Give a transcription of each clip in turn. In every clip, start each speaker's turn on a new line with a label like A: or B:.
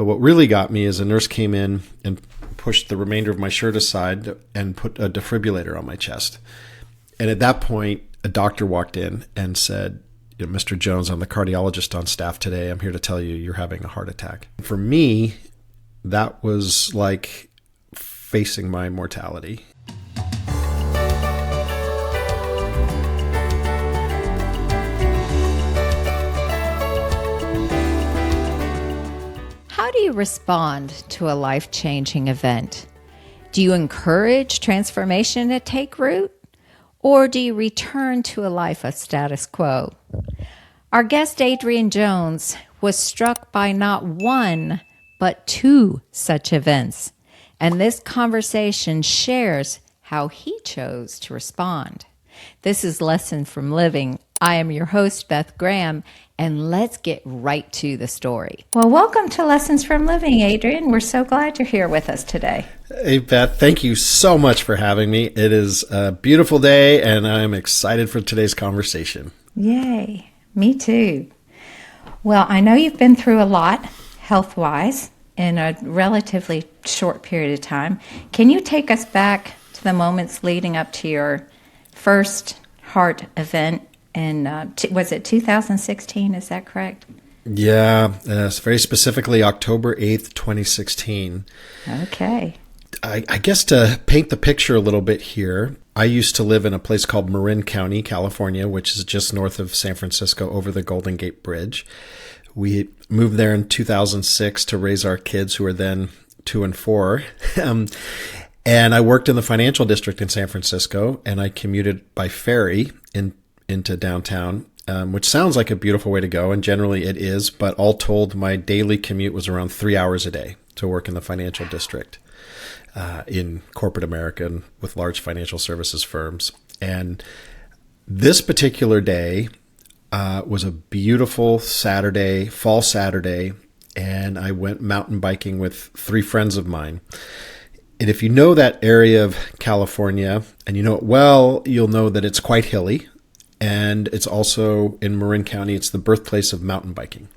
A: But what really got me is a nurse came in and pushed the remainder of my shirt aside and put a defibrillator on my chest. And at that point, a doctor walked in and said, Mr. Jones, I'm the cardiologist on staff today. I'm here to tell you you're having a heart attack. For me, that was like facing my mortality.
B: How do you respond to a life-changing event? Do you encourage transformation to take root? Or do you return to a life of status quo? Our guest, Adrian Jones, was struck by not one, but two such events. And this conversation shares how he chose to respond. This is Lesson from Living. I am your host, Beth Graham, and let's get right to the story. Well, welcome to Lessons from Living, Adrian. We're so glad you're here with us today.
A: Hey, Beth, thank you so much for having me. It is a beautiful day, and I'm excited for today's conversation.
B: Yay, me too. Well, I know you've been through a lot health-wise in a relatively short period of time. Can you take us back to the moments leading up to your first heart event? And was it 2016? Is that correct?
A: Yeah, very specifically October 8th, 2016.
B: Okay.
A: I guess to paint the picture a little bit here, I used to live in a place called Marin County, California, which is just north of San Francisco over the Golden Gate Bridge. We moved there in 2006 to raise our kids, who were then 2 and 4. And I worked in the financial district in San Francisco, and I commuted by ferry into downtown, which sounds like a beautiful way to go, and generally it is, but all told, my daily commute was around 3 hours a day to work in the financial district in corporate America and with large financial services firms. And this particular day was a beautiful Saturday, fall Saturday, and I went mountain biking with 3 friends of mine. And if you know that area of California, and you know it well, you'll know that it's quite hilly. And it's also in Marin County, it's the birthplace of mountain biking.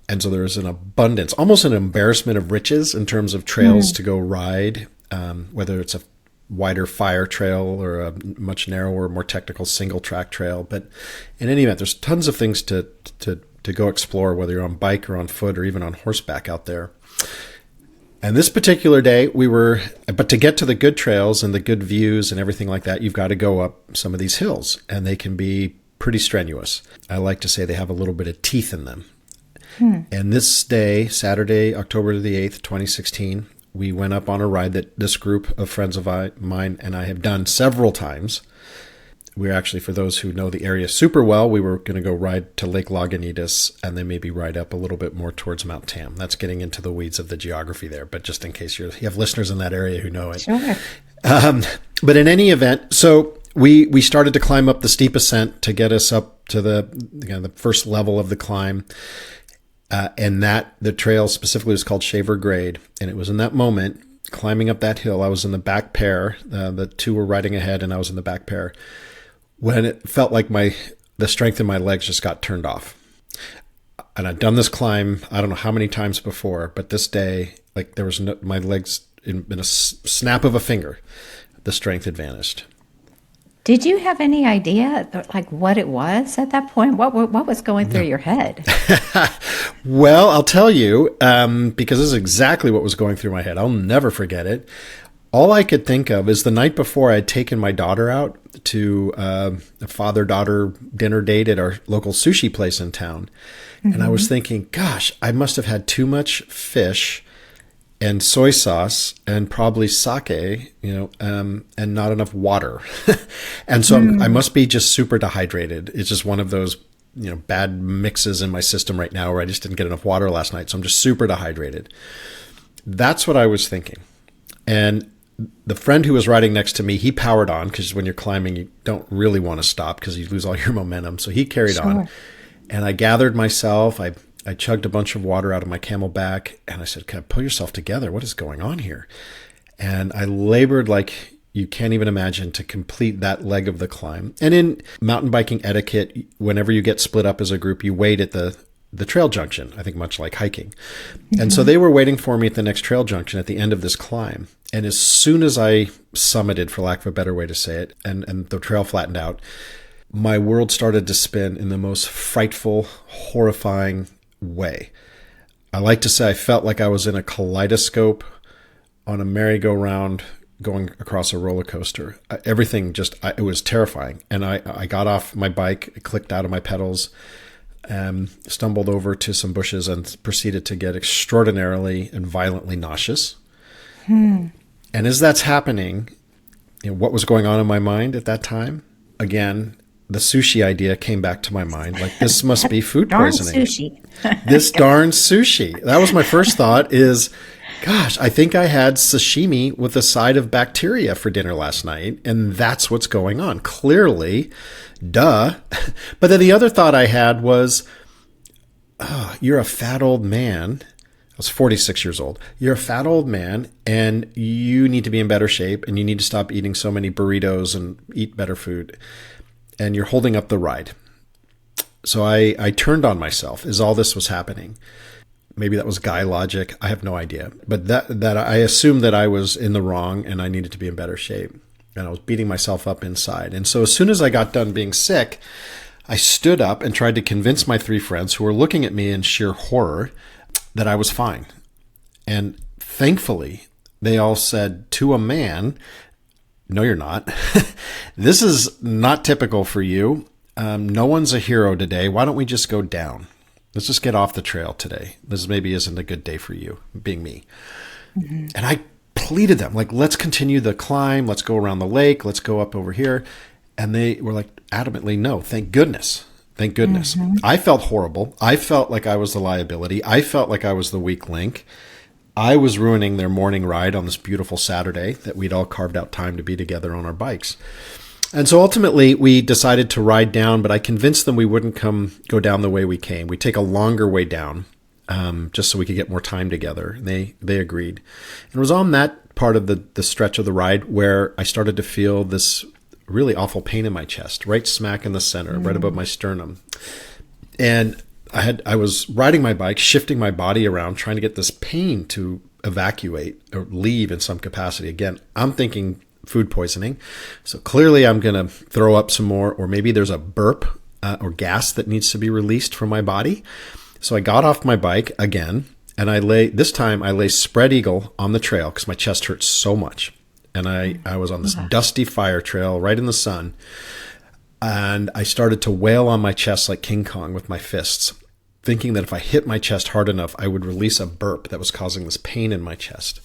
A: And so there's an abundance, almost an embarrassment of riches in terms of trails to go ride, whether it's a wider fire trail or a much narrower, more technical single track trail. But in any event, there's tons of things to go explore, whether you're on bike or on foot or even on horseback out there. And this particular day, but to get to the good trails and the good views and everything like that, you've got to go up some of these hills, and they can be pretty strenuous. I like to say they have a little bit of teeth in them. And this day, Saturday, October the 8th, 2016, we went up on a ride that this group of friends of mine and I have done several times. We're actually, for those who know the area super well, we were going to go ride to Lake Lagunitas and then maybe ride up a little bit more towards Mount Tam. That's getting into the weeds of the geography there, but just in case you have listeners in that area who know it.
B: Sure.
A: But in any event, so we started to climb up the steep ascent to get us up to the first level of the climb. And the trail specifically was called Shaver Grade. And it was in that moment, climbing up that hill, I was in the back pair. The 2 were riding ahead and I was in the back pair, when it felt like the strength in my legs just got turned off. And I'd done this climb, I don't know how many times before, but this day, like there was my legs in a snap of a finger, the strength had vanished.
B: Did you have any idea like what it was at that point? What was going through your head?
A: Well, I'll tell you, because this is exactly what was going through my head. I'll never forget it. All I could think of is the night before I had taken my daughter out to a father-daughter dinner date at our local sushi place in town. And I was thinking, gosh, I must have had too much fish and soy sauce and probably sake, and not enough water. And so I must be just super dehydrated. It's just one of those, bad mixes in my system right now where I just didn't get enough water last night. So I'm just super dehydrated. That's what I was thinking. And the friend who was riding next to me, he powered on, because when you're climbing, you don't really want to stop because you lose all your momentum. So he carried on. And I gathered myself. I chugged a bunch of water out of my Camelback, and I said, "Can I pull yourself together? What is going on here?" And I labored like you can't even imagine to complete that leg of the climb. And in mountain biking etiquette, whenever you get split up as a group, you wait at the the trail junction, I think much like hiking. And so they were waiting for me at the next trail junction at the end of this climb. And as soon as I summited, for lack of a better way to say it, and the trail flattened out, my world started to spin in the most frightful, horrifying way. I like to say I felt like I was in a kaleidoscope on a merry-go-round going across a roller coaster. Everything just, it was terrifying. And I got off my bike, clicked out of my pedals, stumbled over to some bushes and proceeded to get extraordinarily and violently nauseous. And as that's happening, what was going on in my mind at that time? Again, the sushi idea came back to my mind. Like, this must be food poisoning.
B: Sushi.
A: This darn sushi. That was my first thought is, gosh, I think I had sashimi with a side of bacteria for dinner last night. And that's what's going on. Clearly, duh. But then the other thought I had was, oh, you're a fat old man. I was 46 years old. You're a fat old man and you need to be in better shape and you need to stop eating so many burritos and eat better food. And you're holding up the ride. So I turned on myself as all this was happening. Maybe that was guy logic. I have no idea. But that I assumed that I was in the wrong and I needed to be in better shape. And I was beating myself up inside. And so as soon as I got done being sick, I stood up and tried to convince my 3 friends who were looking at me in sheer horror that I was fine. And thankfully, they all said to a man, no, you're not. This is not typical for you. No one's a hero today. Why don't we just go down? Let's just get off the trail today. This maybe isn't a good day for you, being me. Mm-hmm. And I pleaded them, like, let's continue the climb. Let's go around the lake. Let's go up over here. And they were like, adamantly, no, thank goodness. Thank goodness. Mm-hmm. I felt horrible. I felt like I was the liability. I felt like I was the weak link. I was ruining their morning ride on this beautiful Saturday that we'd all carved out time to be together on our bikes. And so ultimately we decided to ride down, but I convinced them we wouldn't go down the way we came. We'd take a longer way down, just so we could get more time together. And they agreed. And it was on that part of the stretch of the ride where I started to feel this really awful pain in my chest, right smack in the center, right above my sternum. And I was riding my bike, shifting my body around, trying to get this pain to evacuate or leave in some capacity. Again, I'm thinking food poisoning. So clearly I'm going to throw up some more, or maybe there's a burp or gas that needs to be released from my body. So I got off my bike again, and I lay spread eagle on the trail because my chest hurt so much. And I was on this dusty fire trail right in the sun. And I started to wail on my chest like King Kong with my fists, thinking that if I hit my chest hard enough, I would release a burp that was causing this pain in my chest.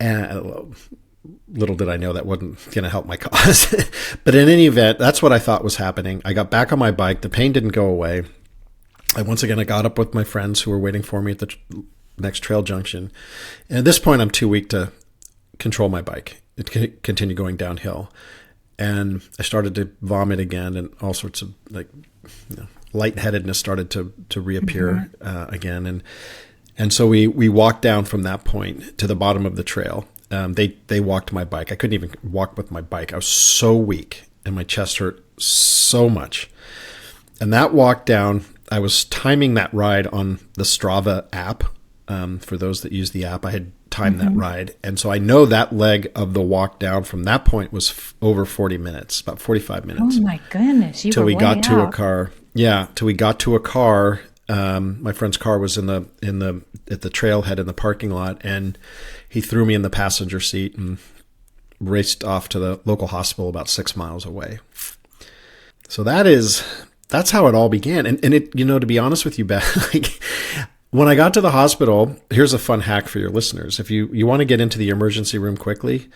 A: And little did I know that wasn't going to help my cause. But in any event, that's what I thought was happening. I got back on my bike. The pain didn't go away. I got up with my friends who were waiting for me at the next trail junction. And at this point, I'm too weak to control my bike. It continued going downhill. And I started to vomit again, and all sorts of lightheadedness started to reappear again. And so we walked down from that point to the bottom of the trail. They walked my bike. I couldn't even walk with my bike. I was so weak and my chest hurt so much. And that walk down, I was timing that ride on the Strava app. For those that use the app, I had timed that ride. And so I know that leg of the walk down from that point was over 40 minutes, about 45 minutes.
B: Oh my goodness.
A: Till we got to a car. Yeah. Till we got to a car. My friend's car was at the trailhead in the parking lot, and he threw me in the passenger seat and raced off to the local hospital about 6 miles away. So that's how it all began. And it, to be honest with you, Beth, like, when I got to the hospital, here's a fun hack for your listeners. If you want to get into the emergency room quickly,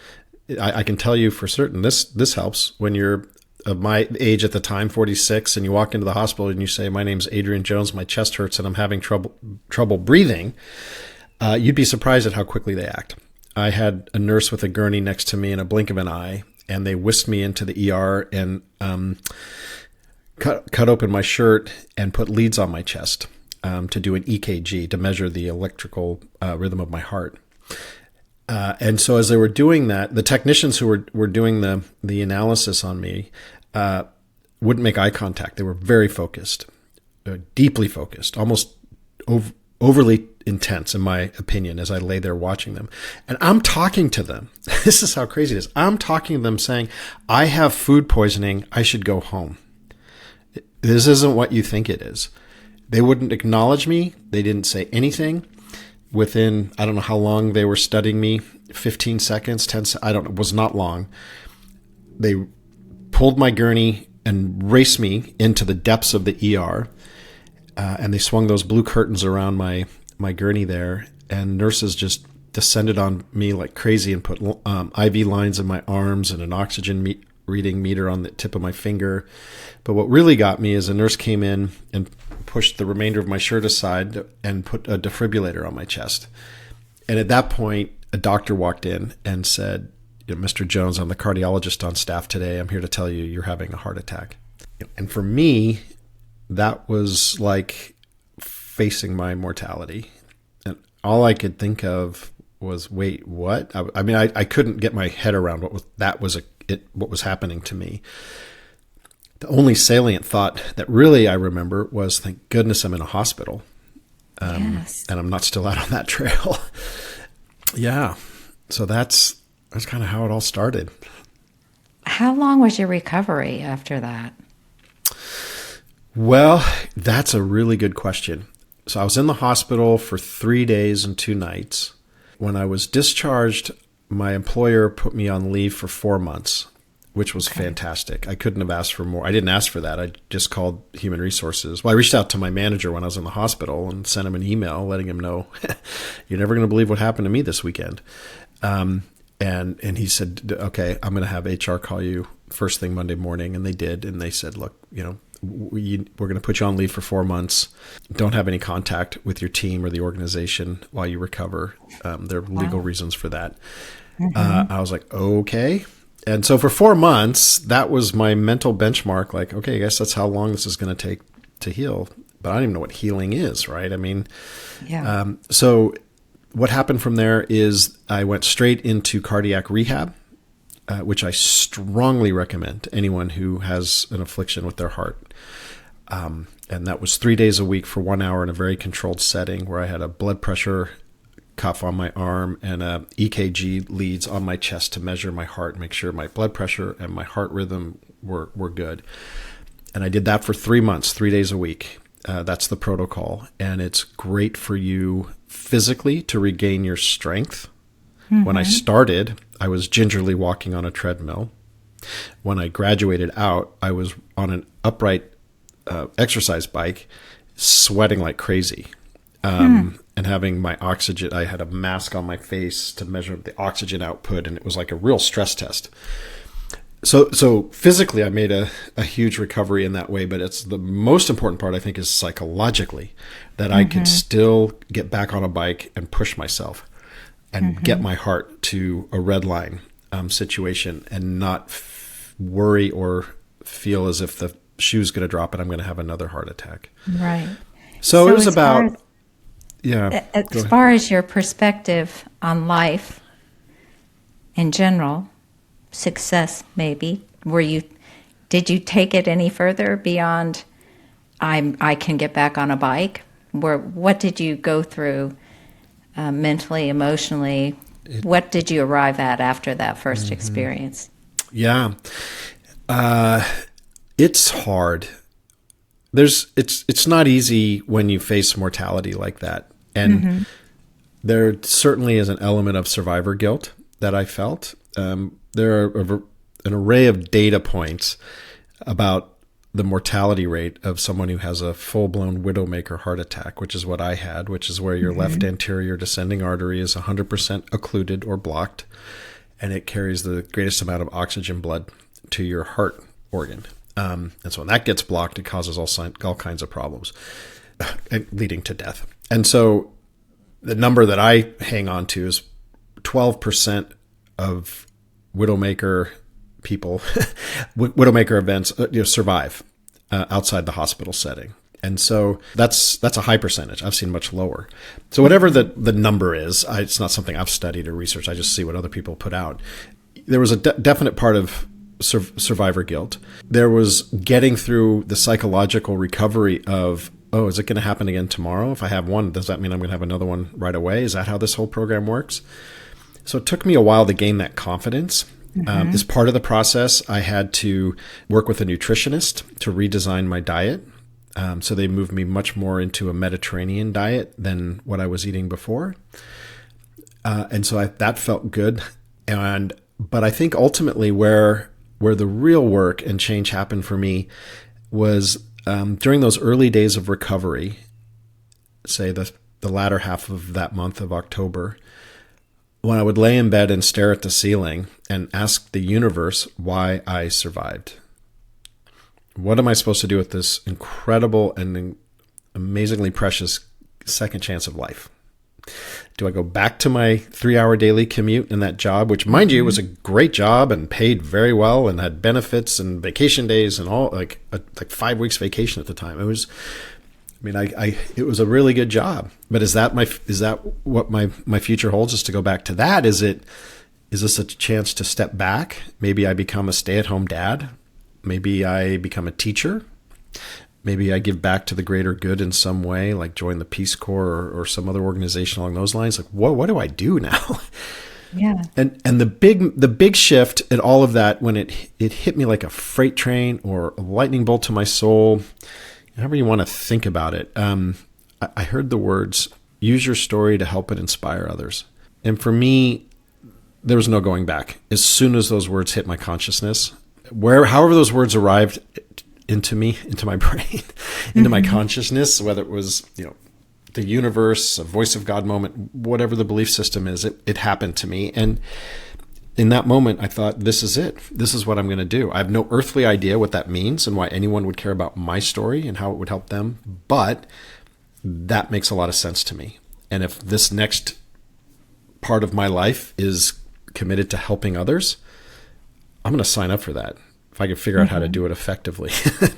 A: I can tell you for certain this helps when you're of my age at the time, 46, and you walk into the hospital and you say, my name's Adrian Jones, my chest hurts and I'm having trouble breathing. You'd be surprised at how quickly they act. I had a nurse with a gurney next to me in a blink of an eye, and they whisked me into the ER and cut open my shirt and put leads on my chest to do an EKG to measure the electrical rhythm of my heart. And so as they were doing that, the technicians who were doing the analysis on me wouldn't make eye contact. They were very focused. deeply focused, almost overly intense, in my opinion, as I lay there watching them. And I'm talking to them. This is how crazy it is. I'm talking to them saying, I have food poisoning. I should go home. This isn't what you think it is. They wouldn't acknowledge me. They didn't say anything. Within, I don't know how long they were studying me, 15 seconds, 10, I don't know, it was not long. They pulled my gurney and raced me into the depths of the ER. And they swung those blue curtains around my gurney there. And nurses just descended on me like crazy and put IV lines in my arms and an oxygen reading meter on the tip of my finger. But what really got me is a nurse came in and pushed the remainder of my shirt aside and put a defibrillator on my chest. And at that point, a doctor walked in and said, Mr. Jones, I'm the cardiologist on staff today. I'm here to tell you you're having a heart attack. And for me, that was like facing my mortality. And all I could think of was, wait, what? I mean, I couldn't get my head around what was happening to me. The only salient thought that really I remember was, thank goodness I'm in a hospital.
B: Yes.
A: And I'm not still out on that trail. Yeah. So that's kind of how it all started.
B: How long was your recovery after that?
A: Well, that's a really good question. So I was in the hospital for 3 days and 2 nights. When I was discharged, my employer put me on leave for 4 months, which was fantastic. I couldn't have asked for more. I didn't ask for that. I just called Human Resources. Well, I reached out to my manager when I was in the hospital and sent him an email letting him know, you're never going to believe what happened to me this weekend. And he said, okay, I'm going to have HR call you first thing Monday morning. And they did. And they said, look, we're going to put you on leave for 4 months. Don't have any contact with your team or the organization while you recover. There are legal reasons for that. Mm-hmm. I was like, okay. And so for 4 months, that was my mental benchmark. Like, okay, I guess that's how long this is going to take to heal. But I don't even know what healing is, right? I mean, so what happened from there is I went straight into cardiac rehab, which I strongly recommend to anyone who has an affliction with their heart. And that was 3 days a week for 1 hour in a very controlled setting where I had a blood pressure cuff on my arm and a EKG leads on my chest to measure my heart and make sure my blood pressure and my heart rhythm were good. And I did that for 3 months, 3 days a week. That's the protocol. And it's great for you physically to regain your strength. Mm-hmm. When I started, I was gingerly walking on a treadmill. When I graduated out, I was on an upright exercise bike, sweating like crazy. And having my oxygen, I had a mask on my face to measure the oxygen output, and it was like a real stress test. So physically, I made a huge recovery in that way, but it's the most important part, I think, is psychologically, that I could still get back on a bike and push myself and get my heart to a red line situation and not worry or feel as if the shoe's going to drop and I'm going to have another heart attack.
B: Right.
A: So it was about...
B: As far as your perspective on life in general, success maybe, did you take it any further beyond I can get back on a bike? What did you go through mentally, emotionally? What did you arrive at after that first experience?
A: Yeah. It's hard. It's not easy when you face mortality like that. And there certainly is an element of survivor guilt that I felt. There are an array of data points about the mortality rate of someone who has a full-blown widowmaker heart attack, which is what I had, which is where your left anterior descending artery is 100% occluded or blocked, and it carries the greatest amount of oxygen blood to your heart organ. And so when that gets blocked, it causes all kinds of problems, leading to death. And so the number that I hang on to is 12% of widowmaker people, widowmaker events, survive outside the hospital setting. And so that's a high percentage. I've seen much lower. So whatever the number is, it's not something I've studied or researched. I just see what other people put out. There was a definite part of survivor guilt. There was getting through the psychological recovery of, oh, is it going to happen again tomorrow? If I have one, does that mean I'm going to have another one right away? Is that how this whole program works? So it took me a while to gain that confidence. As part of the process, I had to work with a nutritionist to redesign my diet. So they moved me much more into a Mediterranean diet than what I was eating before. And so that felt good. But I think ultimately where the real work and change happened for me was during those early days of recovery, say the latter half of that month of October, when I would lay in bed and stare at the ceiling and ask the universe why I survived. What am I supposed to do with this incredible and amazingly precious second chance of life? Do I go back to my 3-hour daily commute in that job, which, mind you, was a great job and paid very well and had benefits and vacation days and all, like 5 weeks vacation at the time. It was, it was a really good job. But is that what my future holds, is to go back to that? Is this a chance to step back? Maybe I become a stay-at-home dad. Maybe I become a teacher. Maybe I give back to the greater good in some way, like join the Peace Corps or some other organization along those lines. Like, what do I do now?
B: Yeah.
A: And the big shift in all of that, when it hit me like a freight train or a lightning bolt to my soul, however you want to think about it, I heard the words, use your story to help and inspire others. And for me, there was no going back. As soon as those words hit my consciousness, however those words arrived into me, into my brain, into my consciousness, whether it was, the universe, a voice of God moment, whatever the belief system is, it happened to me. And in that moment, I thought, this is it. This is what I'm going to do. I have no earthly idea what that means and why anyone would care about my story and how it would help them. But that makes a lot of sense to me. And if this next part of my life is committed to helping others, I'm going to sign up for that. If I can figure out how to do it effectively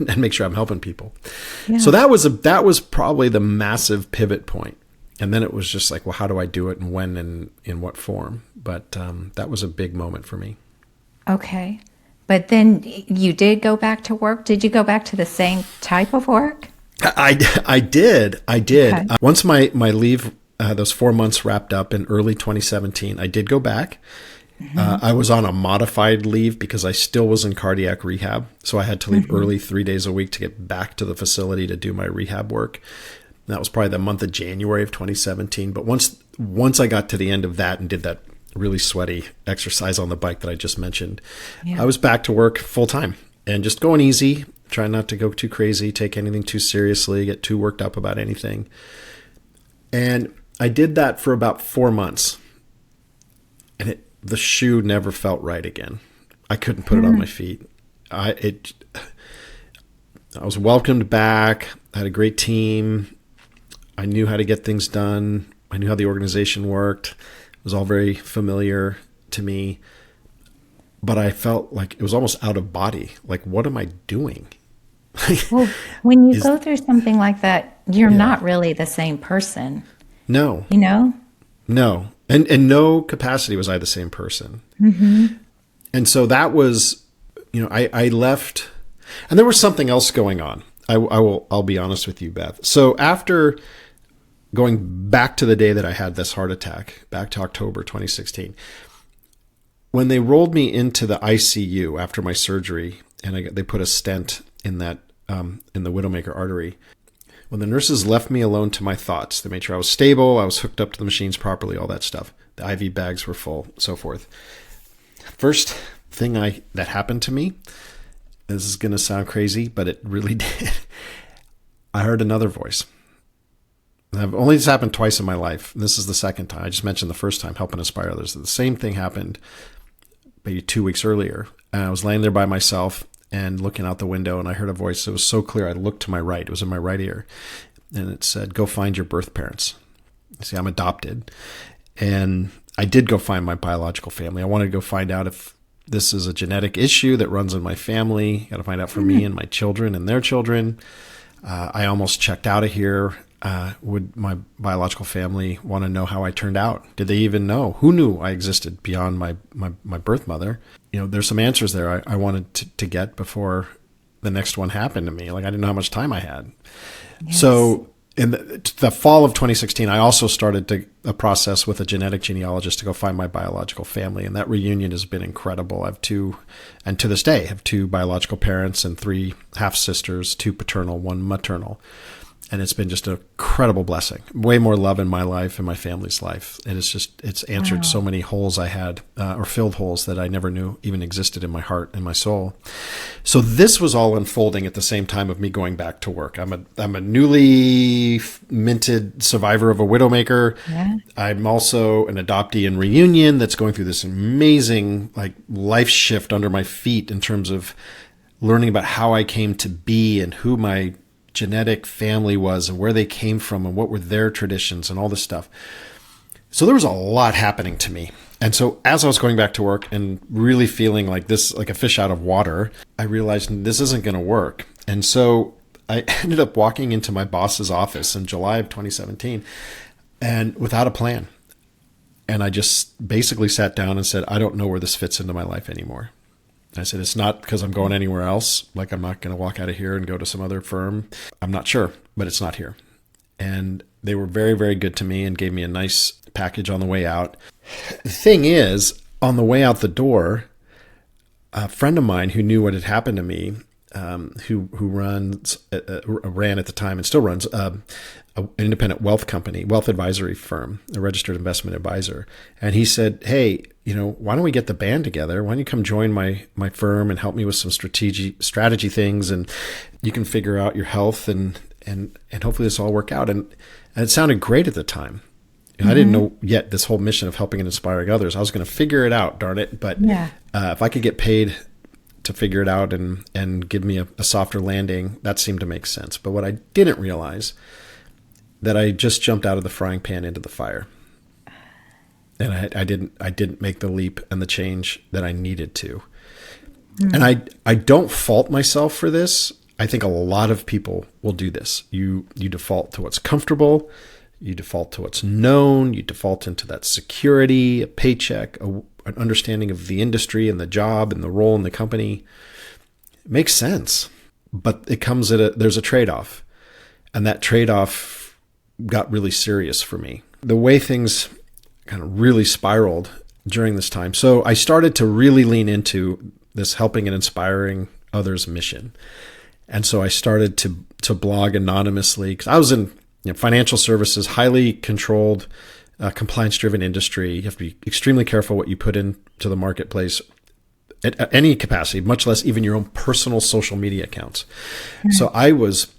A: and make sure I'm helping people. Yeah. So that was probably the massive pivot point. And then it was just like, well, how do I do it and when and in what form? But that was a big moment for me.
B: Okay. But then you did go back to work. Did you go back to the same type of work?
A: I did. Okay. Once my leave, those 4 months wrapped up in early 2017, I did go back. I was on a modified leave because I still was in cardiac rehab. So I had to leave early 3 days a week to get back to the facility to do my rehab work. That was probably the month of January of 2017. But once I got to the end of that and did that really sweaty exercise on the bike that I just mentioned, I was back to work full time and just going easy, trying not to go too crazy, take anything too seriously, get too worked up about anything. And I did that for about 4 months. And the shoe never felt right again. I couldn't put it on my feet. I was welcomed back. I had a great team. I knew how to get things done. I knew how the organization worked. It was all very familiar to me. But I felt like it was almost out of body. Like, what am I doing?
B: Well, when you go through something like that, you're not really the same person.
A: No. No. And no capacity was I the same person. And so that was, I left, and there was something else going on. I'll be honest with you, Beth. So after going back to the day that I had this heart attack, back to October 2016, when they rolled me into the ICU after my surgery, and they put a stent in that in the widowmaker artery. When the nurses left me alone to my thoughts, they made sure I was stable, I was hooked up to the machines properly, all that stuff. The IV bags were full, so forth. First thing that happened to me, this is going to sound crazy, but it really did. I heard another voice. Only this happened twice in my life. This is the second time. I just mentioned the first time, help and inspire others. The same thing happened maybe 2 weeks earlier. And I was laying there by myself and looking out the window, and I heard a voice. It was so clear. I looked to my right. It was in my right ear. And it said, go find your birth parents. See, I'm adopted. And I did go find my biological family. I wanted to go find out if this is a genetic issue that runs in my family. Got to find out for me and my children and their children. I almost checked out of here. Would my biological family want to know how I turned out? Did they even know? Who knew I existed beyond my birth mother? There's some answers there I wanted to get before the next one happened to me. Like, I didn't know how much time I had. Yes. So in the fall of 2016, I also started a process with a genetic genealogist to go find my biological family. And that reunion has been incredible. I have two, and to this day, have two biological parents and 3 half sisters, 2 paternal, 1 maternal. And it's been just an incredible blessing. Way more love in my life and my family's life. And it's answered so many holes I had, or filled holes that I never knew even existed in my heart and my soul. So this was all unfolding at the same time of me going back to work. I'm a newly minted survivor of a widowmaker. Yeah. I'm also an adoptee in reunion that's going through this amazing life shift under my feet in terms of learning about how I came to be and who my genetic family was and where they came from and what were their traditions and all this stuff. So there was a lot happening to me. And so as I was going back to work and really feeling like this, like a fish out of water, I realized this isn't going to work. And so I ended up walking into my boss's office in July of 2017 and without a plan. And I just basically sat down and said, I don't know where this fits into my life anymore. I said, it's not because I'm going anywhere else. Like, I'm not going to walk out of here and go to some other firm. I'm not sure, but it's not here. And they were very, very good to me and gave me a nice package on the way out. The thing is, on the way out the door, a friend of mine who knew what had happened to me, who ran at the time and still runs an independent wealth advisory firm, a registered investment advisor. And he said, hey, why don't we get the band together? Why don't you come join my firm and help me with some strategy things, and you can figure out your health and hopefully this will all work out. And it sounded great at the time. I didn't know yet this whole mission of helping and inspiring others. I was going to figure it out, darn it. But if I could get paid to figure it out and give me a softer landing, that seemed to make sense. But what I didn't realize, that I just jumped out of the frying pan into the fire. And I didn't make the leap and the change that I needed to. And I don't fault myself for this. I think a lot of people will do this. You default to what's comfortable. You default to what's known. You default into that security, a paycheck, an understanding of the industry and the job and the role in the company. It makes sense, but it comes there's a trade-off, and that trade-off got really serious for me. The way things kind of really spiraled during this time. So I started to really lean into this helping and inspiring others mission. And so I started to blog anonymously, because I was in financial services, highly controlled, compliance-driven industry. You have to be extremely careful what you put into the marketplace at any capacity, much less even your own personal social media accounts. Mm-hmm. So I was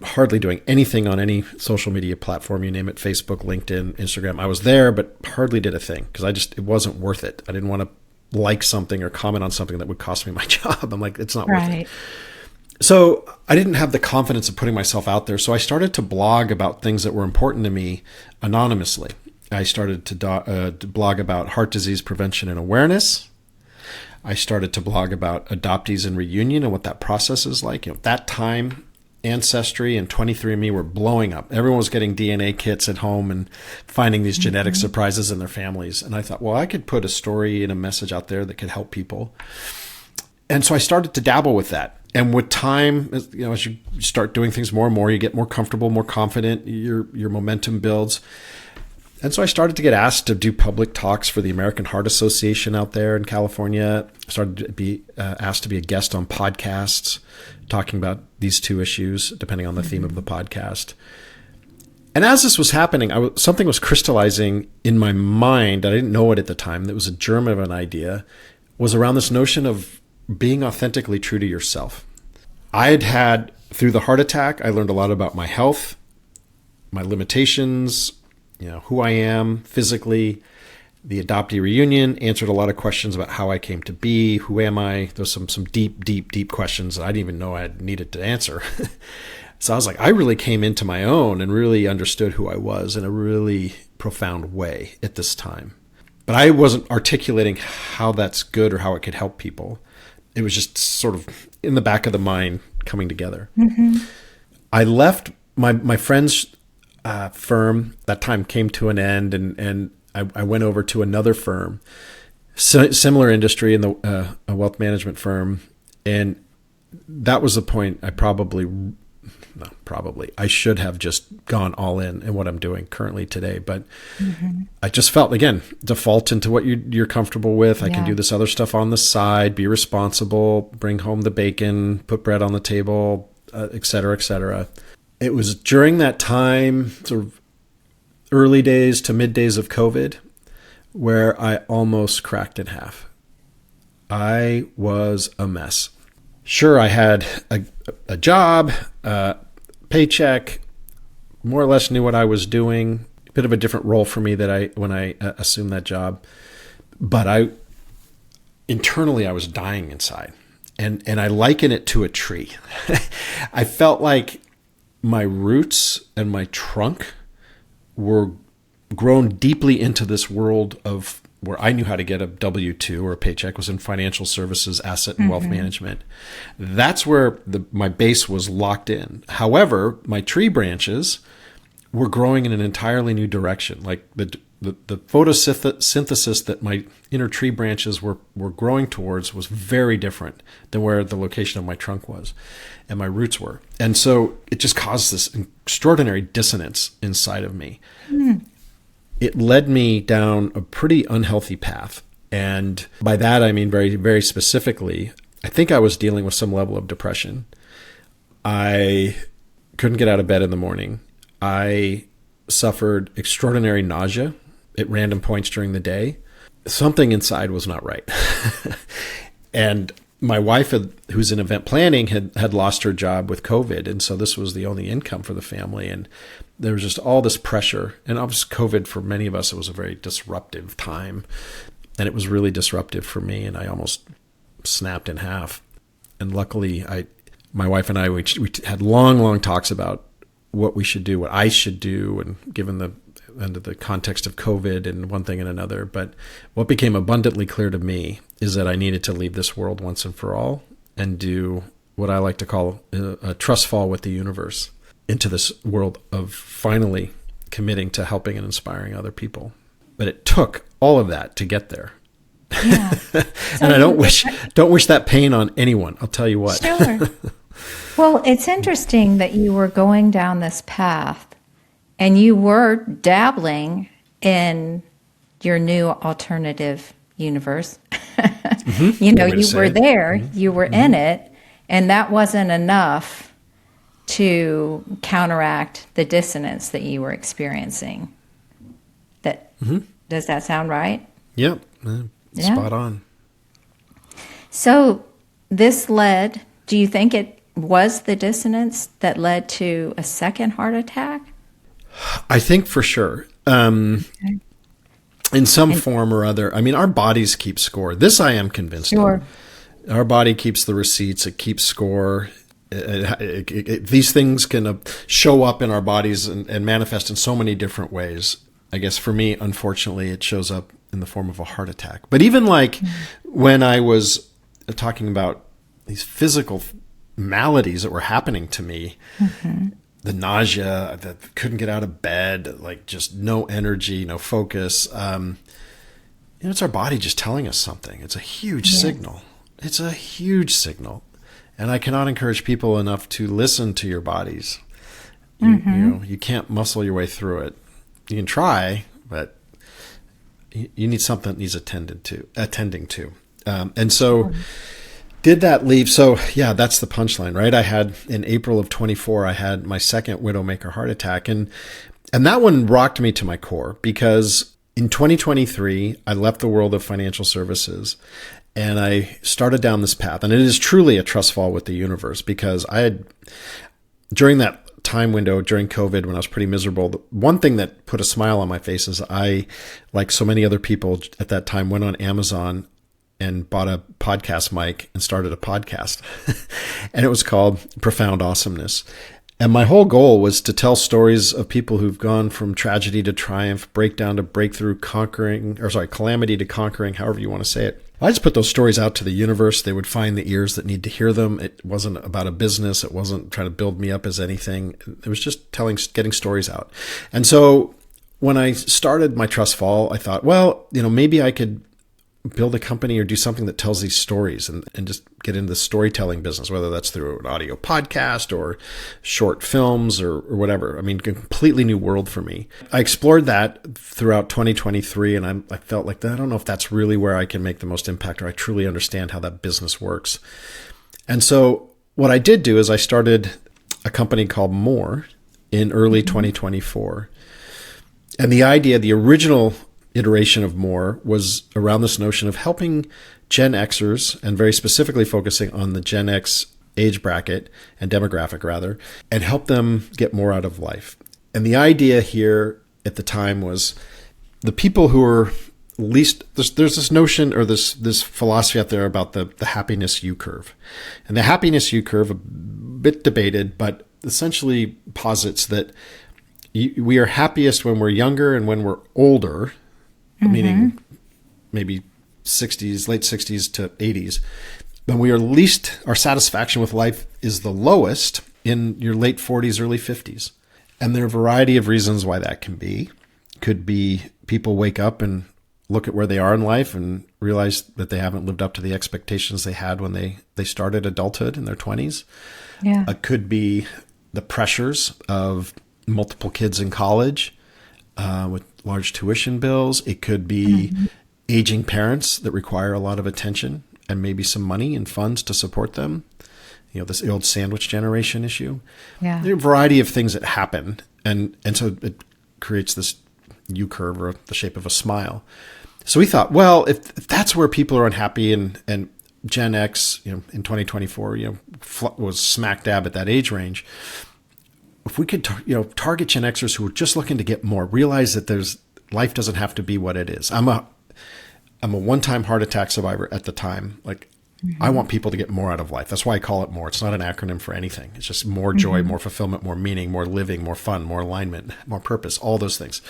A: hardly doing anything on any social media platform, you name it, Facebook, LinkedIn, Instagram. I was there, but hardly did a thing because it wasn't worth it. I didn't want to like something or comment on something that would cost me my job. I'm like, it's not worth it. So I didn't have the confidence of putting myself out there. So I started to blog about things that were important to me anonymously. I started to blog about heart disease prevention and awareness. I started to blog about adoptees and reunion and what that process is like. At that time, Ancestry and 23andMe were blowing up. Everyone was getting DNA kits at home and finding these genetic surprises in their families. And I thought, well, I could put a story and a message out there that could help people. And so I started to dabble with that. And with time, as you start doing things more and more, you get more comfortable, more confident, your momentum builds. And so I started to get asked to do public talks for the American Heart Association out there in California. I started to be asked to be a guest on podcasts, talking about these two issues, depending on the theme of the podcast. And as this was happening, something was crystallizing in my mind. I didn't know it at the time. That was a germ of an idea, was around this notion of being authentically true to yourself. Through the heart attack, I learned a lot about my health, my limitations, who I am physically. The adoptee reunion answered a lot of questions about how I came to be, who am I? There's some deep, deep, deep questions that I didn't even know I needed to answer. So I was like, I really came into my own and really understood who I was in a really profound way at this time. But I wasn't articulating how that's good or how it could help people. It was just sort of in the back of the mind coming together. Mm-hmm. I left my friend's firm that time came to an end, and I went over to another firm, similar industry in a wealth management firm, and that was the point I should have just gone all in what I'm doing currently today. But I just felt, again, default into what you're comfortable with. I can do this other stuff on the side, be responsible, bring home the bacon, put bread on the table, et cetera, et cetera. It was during that time, sort of early days to mid days of COVID, where I almost cracked in half. I was a mess. Sure, I had a job, paycheck, more or less knew what I was doing. A bit of a different role for me when I assumed that job. But internally, I was dying inside. And I liken it to a tree. I felt like my roots and my trunk were grown deeply into this world of where I knew how to get a W-2 or a paycheck, was in financial services, asset and wealth management. That's where my base was locked in. However, my tree branches were growing in an entirely new direction. Like the photosynthesis that my inner tree branches were growing towards was very different than where the location of my trunk was and my roots were. And so it just caused this extraordinary dissonance inside of me. It led me down a pretty unhealthy path. And by that, I mean very, very specifically, I think I was dealing with some level of depression. I couldn't get out of bed in the morning. I suffered extraordinary nausea at random points during the day. Something inside was not right. And my wife, who's in event planning, had lost her job with COVID. And so this was the only income for the family. And there was just all this pressure. And obviously COVID, for many of us, it was a very disruptive time. And it was really disruptive for me. And I almost snapped in half. And luckily, my wife and I, we had long talks about what we should do, what I should do, and given under the context of COVID and one thing and another. But what became abundantly clear to me is that I needed to leave this world once and for all and do what I like to call a trust fall with the universe into this world of finally committing to helping and inspiring other people. But it took all of that to get there.
B: Yeah.
A: And I don't wish that pain on anyone. I'll tell you what.
B: Sure. Well, it's interesting that you were going down this path and you were dabbling in your new alternative universe. You were there, you were in it, and that wasn't enough to counteract the dissonance that you were experiencing. Does that sound right?
A: Yep. Spot on.
B: So this led, do you think it was the dissonance that led to a second heart attack?
A: I think for sure. In some form or other. I mean, our bodies keep score. This I am convinced of. Our body keeps the receipts. It keeps score. These things can show up in our bodies and manifest in so many different ways. I guess for me, unfortunately, it shows up in the form of a heart attack. But even like when I was talking about these physical maladies that were happening to me, the nausea, that couldn't get out of bed, like just no energy, no focus. It's our body just telling us something. It's a huge signal. It's a huge signal. And I cannot encourage people enough to listen to your bodies. You can't muscle your way through it. You can try, but you need something that needs attending to. And so did that leave? So yeah, that's the punchline, right? I had in April of 24, I had my second widowmaker heart attack. And that one rocked me to my core because in 2023, I left the world of financial services and I started down this path. And it is truly a trust fall with the universe because I had, during that time window during COVID when I was pretty miserable, the one thing that put a smile on my face is I, like so many other people at that time, went on Amazon and bought a podcast mic and started a podcast. And it was called Profound Awesomeness. And my whole goal was to tell stories of people who've gone from tragedy to triumph, breakdown to breakthrough, calamity to conquering, however you want to say it. I just put those stories out to the universe. They would find the ears that need to hear them. It wasn't about a business. It wasn't trying to build me up as anything. It was just getting stories out. And so when I started my Trust Fall, I thought, well, maybe I could build a company or do something that tells these stories and just get into the storytelling business, whether that's through an audio podcast or short films or whatever. I mean, a completely new world for me. I explored that throughout 2023, and I felt like, I don't know if that's really where I can make the most impact or I truly understand how that business works. And so what I did do is I started a company called More in early 2024. And the original iteration of More was around this notion of helping Gen Xers, and very specifically focusing on the Gen X age bracket and demographic rather, and help them get more out of life. And the idea here at the time was the people who are least, there's this notion or this philosophy out there about the happiness U curve. And the happiness U curve, a bit debated, but essentially posits that we are happiest when we're younger and when we're older, meaning maybe 60s, late 60s to 80s. When we are least, our satisfaction with life is the lowest in your late 40s, early 50s. And there are a variety of reasons why that can be. Could be people wake up and look at where they are in life and realize that they haven't lived up to the expectations they had when they started adulthood in their 20s.
B: Yeah.
A: It could be the pressures of multiple kids in college, with large tuition bills. It could be aging parents that require a lot of attention and maybe some money and funds to support them. This old sandwich generation issue.
B: Yeah.
A: There are a variety of things that happen. And so it creates this U curve or the shape of a smile. So we thought, well, if that's where people are unhappy and Gen X, in 2024, was smack dab at that age range. If we could, target Gen Xers who are just looking to get more, realize that life doesn't have to be what it is. I'm a one-time heart attack survivor at the time. Like, I want people to get more out of life. That's why I call it More. It's not an acronym for anything. It's just more joy, more fulfillment, more meaning, more living, more fun, more alignment, more purpose, all those things.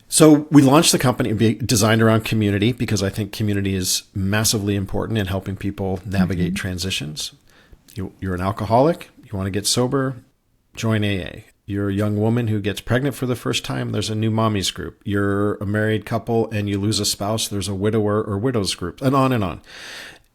A: So we launched the company designed around community because I think community is massively important in helping people navigate transitions. You're an alcoholic. You want to get sober. Join AA. You're a young woman who gets pregnant for the first time. There's a new mommies group. You're a married couple and you lose a spouse. There's a widower or widows group, and on and on.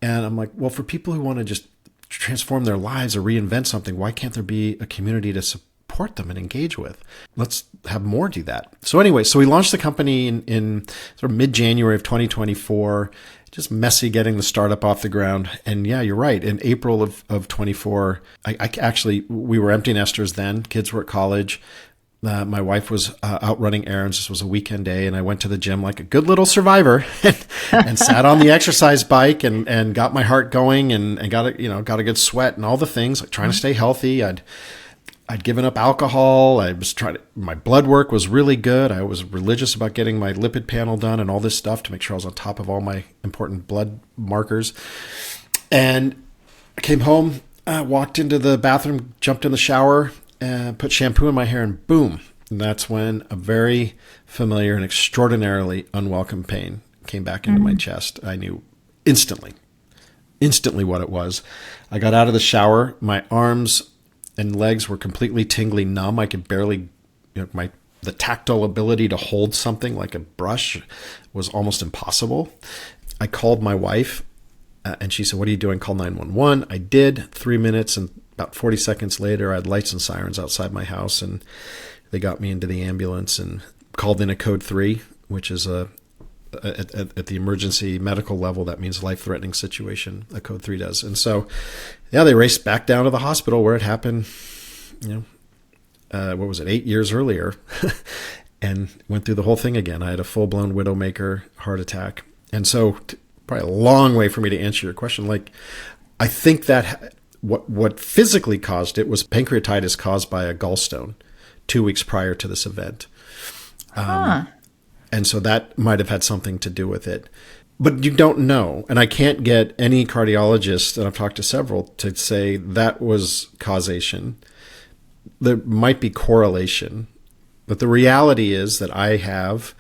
A: And I'm like, well, for people who want to just transform their lives or reinvent something, why can't there be a community to support them and engage with? Let's have More do that. So anyway, so we launched the company in sort of mid-January of 2024. Just messy getting the startup off the ground. And yeah, you're right. In April of 24, we were empty nesters then. Kids were at college. My wife was out running errands. This was a weekend day. And I went to the gym like a good little survivor and sat on the exercise bike and got my heart going and got a good sweat and all the things, like trying to stay healthy. I'd given up alcohol. My blood work was really good. I was religious about getting my lipid panel done and all this stuff to make sure I was on top of all my important blood markers. And I came home, walked into the bathroom, jumped in the shower, put shampoo in my hair, and boom. And that's when a very familiar and extraordinarily unwelcome pain came back into my chest. I knew instantly what it was. I got out of the shower. My arms and legs were completely tingly numb. I could barely, the tactile ability to hold something like a brush was almost impossible. I called my wife and she said, "What are you doing? Call 911. I did. 3 minutes and about 40 seconds later, I had lights and sirens outside my house and they got me into the ambulance and called in a code 3, which is at the emergency medical level, that means life-threatening situation, a code 3 does. And so, yeah, they raced back down to the hospital where it happened, 8 years earlier, and went through the whole thing again. I had a full-blown widowmaker heart attack. And so, probably a long way for me to answer your question. Like, I think that what physically caused it was pancreatitis caused by a gallstone 2 weeks prior to this event. And so that might have had something to do with it. But you don't know. And I can't get any cardiologist, and I've talked to several, to say that was causation. there might be correlation, but the reality is that I have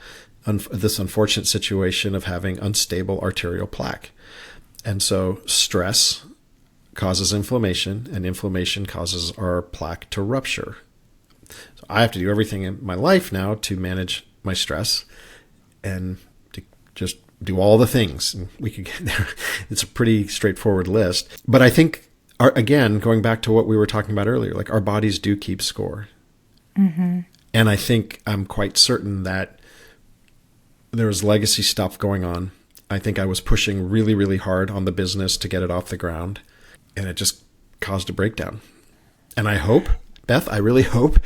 A: this unfortunate situation of having unstable arterial plaque. And so stress causes inflammation, and inflammation causes our plaque to rupture. So I have to do everything in my life now to manage my stress and to just do all the things. And we could get there. It's a pretty straightforward list. But I think, again, going back to what we were talking about earlier, like our bodies do keep score. Mm-hmm. And I think I'm quite certain that there was legacy stuff going on. I think I was pushing really, really hard on the business to get it off the ground, and it just caused a breakdown. And I hope, Beth, I really hope,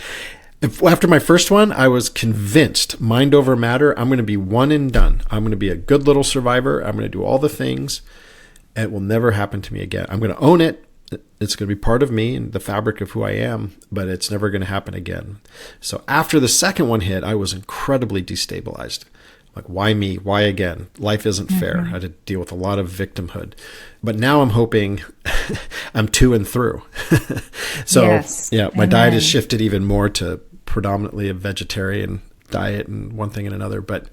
A: after my first one, I was convinced, mind over matter, I'm going to be one and done. I'm going to be a good little survivor. I'm going to do all the things, and it will never happen to me again. I'm going to own it. It's going to be part of me and the fabric of who I am, but it's never going to happen again. So after the second one hit, I was incredibly destabilized. Like, why me? Why again? Life isn't fair. I had to deal with a lot of victimhood. But now I'm hoping I'm to and through. So,
B: yes.
A: Yeah, my diet has shifted even more to predominantly a vegetarian diet and one thing and another. But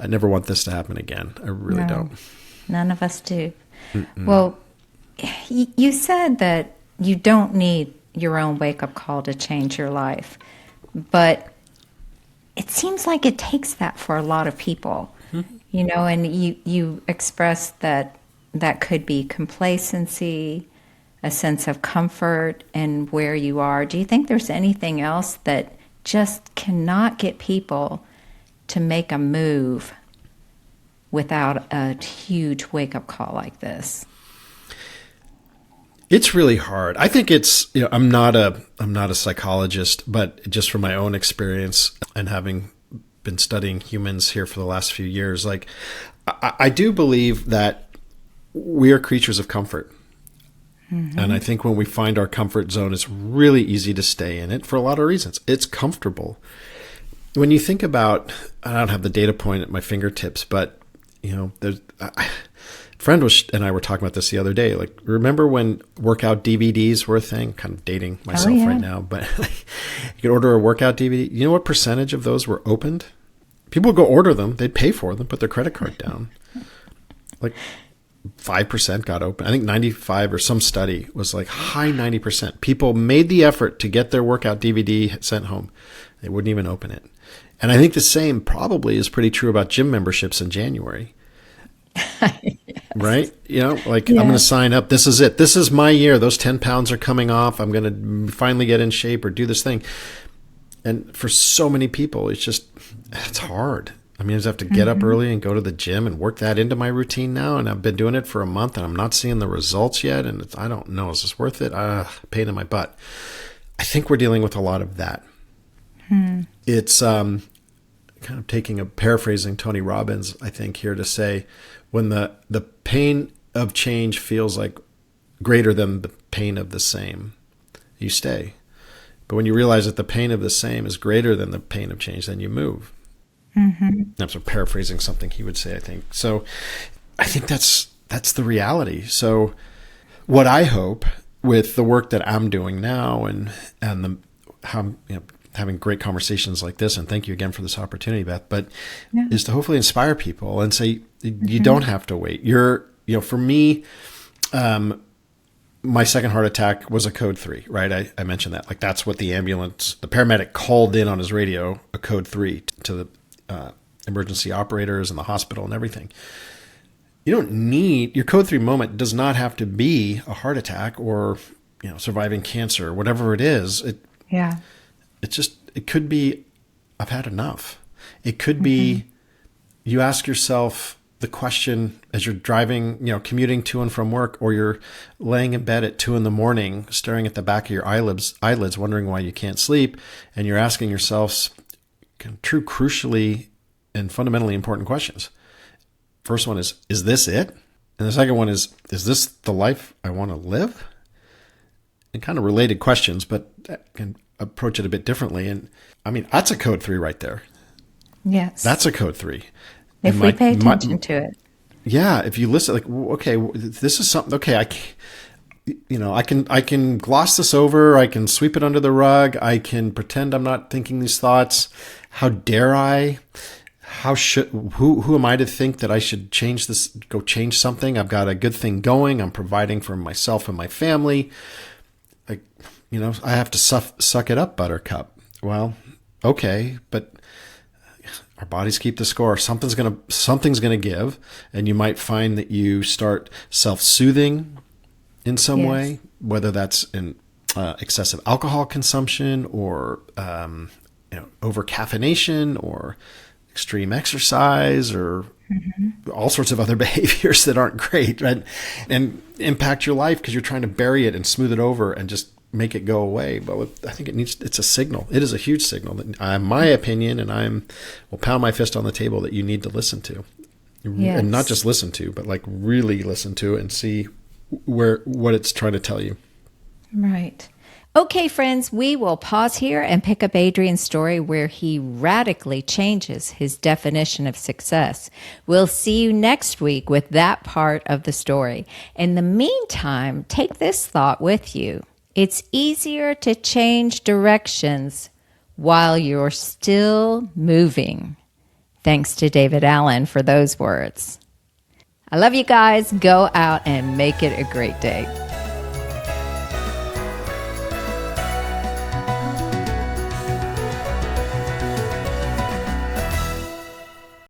A: I never want this to happen again. I really don't.
B: None of us do. Mm-mm. Well, you said that you don't need your own wake-up call to change your life. But it seems like it takes that for a lot of people, you know, and you expressed that could be complacency, a sense of comfort in where you are. Do you think there's anything else that just cannot get people to make a move without a huge wake-up call like this?
A: It's really hard. I think it's, you know, I'm not a psychologist, but just from my own experience and having been studying humans here for the last few years, like I do believe that we are creatures of comfort. Mm-hmm. And I think when we find our comfort zone, it's really easy to stay in it for a lot of reasons. It's comfortable. When you think about, I don't have the data point at my fingertips, but you know, there's friend and I were talking about this the other day. Like, remember when workout DVDs were a thing? Kind of dating myself right now, but you could order a workout DVD. You know what percentage of those were opened? People would go order them. They'd pay for them, put their credit card down. Like 5% got open. I think 95 or some study was like high 90%. People made the effort to get their workout DVD sent home. They wouldn't even open it. And I think the same probably is pretty true about gym memberships in January. Yes. Right? You know, like, I'm going to sign up. This is it. This is my year. Those 10 pounds are coming off. I'm going to finally get in shape or do this thing. And for so many people, it's hard. I mean, I just have to get up early and go to the gym and work that into my routine now. And I've been doing it for a month and I'm not seeing the results yet. And I don't know, is this worth it? Pain in my butt. I think we're dealing with a lot of that. It's kind of paraphrasing Tony Robbins, I think, here to say, when the pain of change feels like greater than the pain of the same, you stay. But when you realize that the pain of the same is greater than the pain of change, then you move. Mm-hmm. I'm sort of paraphrasing something he would say, I think. So I think that's the reality. So what I hope with the work that I'm doing now and how, you know, having great conversations like this, and thank you again for this opportunity, Beth, but is to hopefully inspire people and say, you don't have to wait. For me, my second heart attack was a code 3, right? I mentioned that. Like, that's what the paramedic called in on his radio, a code 3 to the emergency operators and the hospital and everything. You don't need, your code 3 moment does not have to be a heart attack or, you know, surviving cancer, whatever it is. It could be, I've had enough. It could be, you ask yourself the question as you're driving, you know, commuting to and from work, or you're laying in bed at 2 a.m, staring at the back of your eyelids, wondering why you can't sleep. And you're asking yourself true, crucially and fundamentally important questions. First one is this it? And the second one is this the life I want to live? And kind of related questions, but can approach it a bit differently. And I mean, that's a code 3 right there. Yes. That's a code 3.
B: If we pay attention to it.
A: Yeah. If you listen, like, okay, this is something, okay, I can gloss this over. I can sweep it under the rug. I can pretend I'm not thinking these thoughts. How dare I? Who am I to think that I should change this, go change something? I've got a good thing going. I'm providing for myself and my family. I have to suck it up, Buttercup. Well, okay, but our bodies keep the score. Something's gonna give, and you might find that you start self-soothing in some way, whether that's in excessive alcohol consumption or over caffeination or extreme exercise or all sorts of other behaviors that aren't great, right? And impact your life because you're trying to bury it and smooth it over and just make it go away. But I think it's a signal. It is a huge signal that my opinion, and will pound my fist on the table, that you need to listen to. Yes. And not just listen to, but like really listen to it and see what it's trying to tell you.
B: Right. Okay, friends, we will pause here and pick up Adrian's story where he radically changes his definition of success. We'll see you next week with that part of the story. In the meantime, take this thought with you. It's easier to change directions while you're still moving. Thanks to David Allen for those words. I love you guys. Go out and make it a great day.